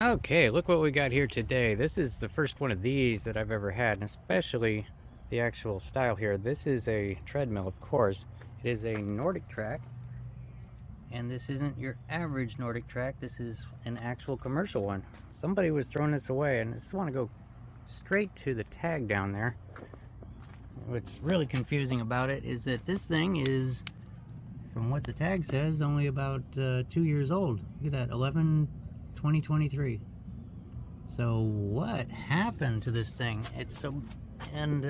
Okay, look what we got here today. This is the first one of these that I've ever had, and especially the actual style here. This is a treadmill, of course. It is a Nordic track, and this isn't your average Nordic track. This is an actual commercial one. Somebody was throwing this away, and I just want to go straight to the tag down there. What's really confusing about it is that this thing is, from what the tag says, only about 2 years old. Look at that, 11/20/23. So what happened to this thing? It's so, and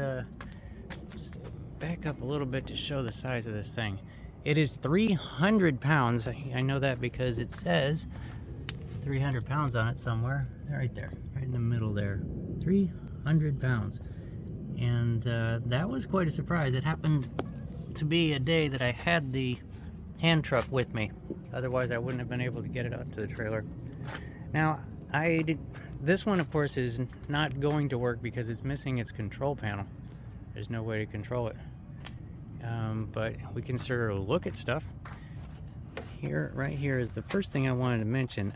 just back up a little bit to show the size of this thing. It is 300 pounds. I know that because it says 300 pounds on it somewhere. Right there, right in the middle there. 300 pounds. And that was quite a surprise. It happened to be a day that I had the hand truck with me. Otherwise, I wouldn't have been able to get it out to the trailer. Now, this one, of course, is not going to work because it's missing its control panel. There's no way to control it. But we can sort of look at stuff. Here, right here is the first thing I wanted to mention.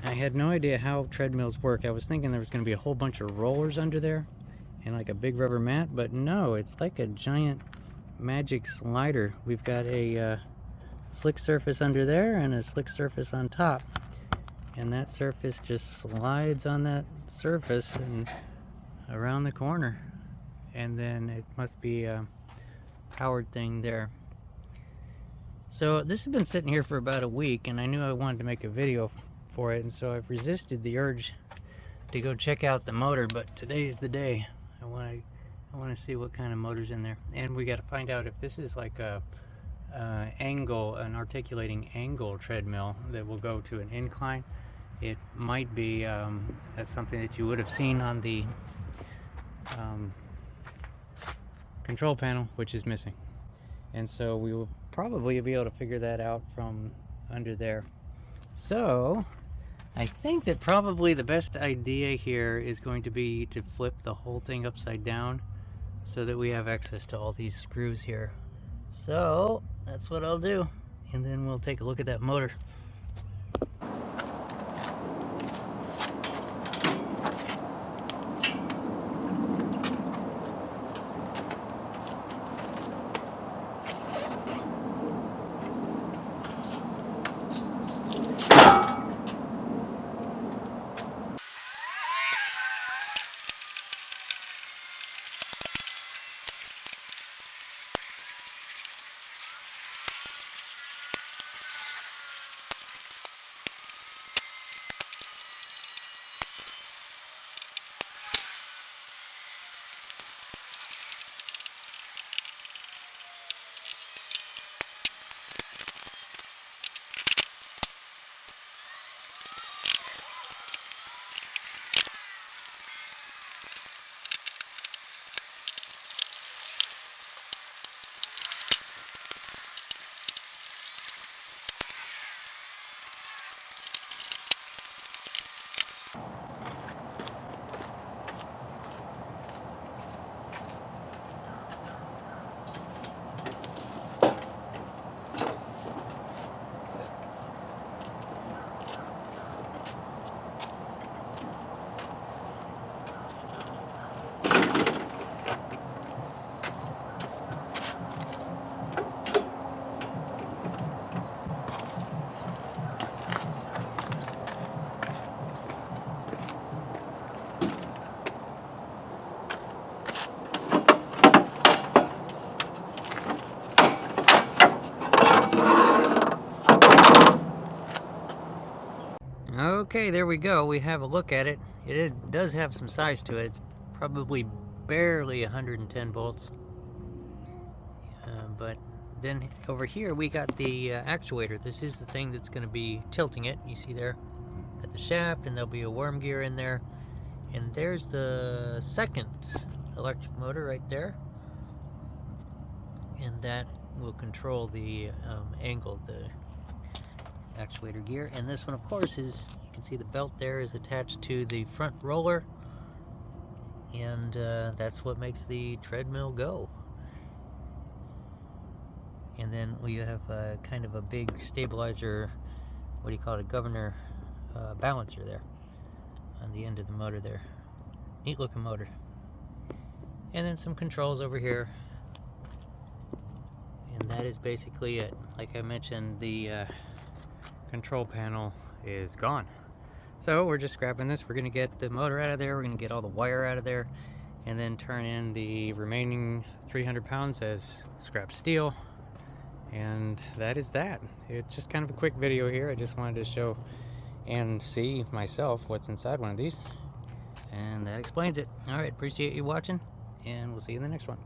I had no idea how treadmills work. I was thinking there was going to be a whole bunch of rollers under there and like a big rubber mat, but no, it's like a giant magic slider. We've got a slick surface under there and a slick surface on top. And that surface just slides on that surface and around the corner. And then it must be a powered thing there. So this has been sitting here for about a week, and I knew I wanted to make a video for it, and so I've resisted the urge to go check out the motor, but today's the day. I want to see what kind of motor's in there. And we got to find out if this is like an articulating angle treadmill that will go to an incline. It might be that's something that you would have seen on the control panel, which is missing. And so we will probably be able to figure that out from under there. So I think that probably the best idea here is going to be to flip the whole thing upside down so that we have access to all these screws here. So that's what I'll do, and then we'll take a look at that motor. Okay, there we go. We have a look at it. It does have some size to it. It's probably barely 110 volts. But then over here we got the actuator. This is the thing that's going to be tilting it. You see there at the shaft, and there'll be a worm gear in there. And there's the second electric motor right there. And that will control the angle, the actuator gear. And this one, of course, is, you can see the belt there is attached to the front roller, and that's what makes the treadmill go. And then we have kind of a big stabilizer, what do you call it, a governor balancer there on the end of the motor there. Neat looking motor. And then some controls over here. And that is basically it. Like I mentioned, the control panel is gone. So we're just scrapping this. We're gonna get the motor out of there. We're gonna get all the wire out of there, and then turn in the remaining 300 pounds as scrap steel. And that is that. It's just kind of a quick video here. I just wanted to show and see myself what's inside one of these. And that explains it. All right, appreciate you watching, and we'll see you in the next one.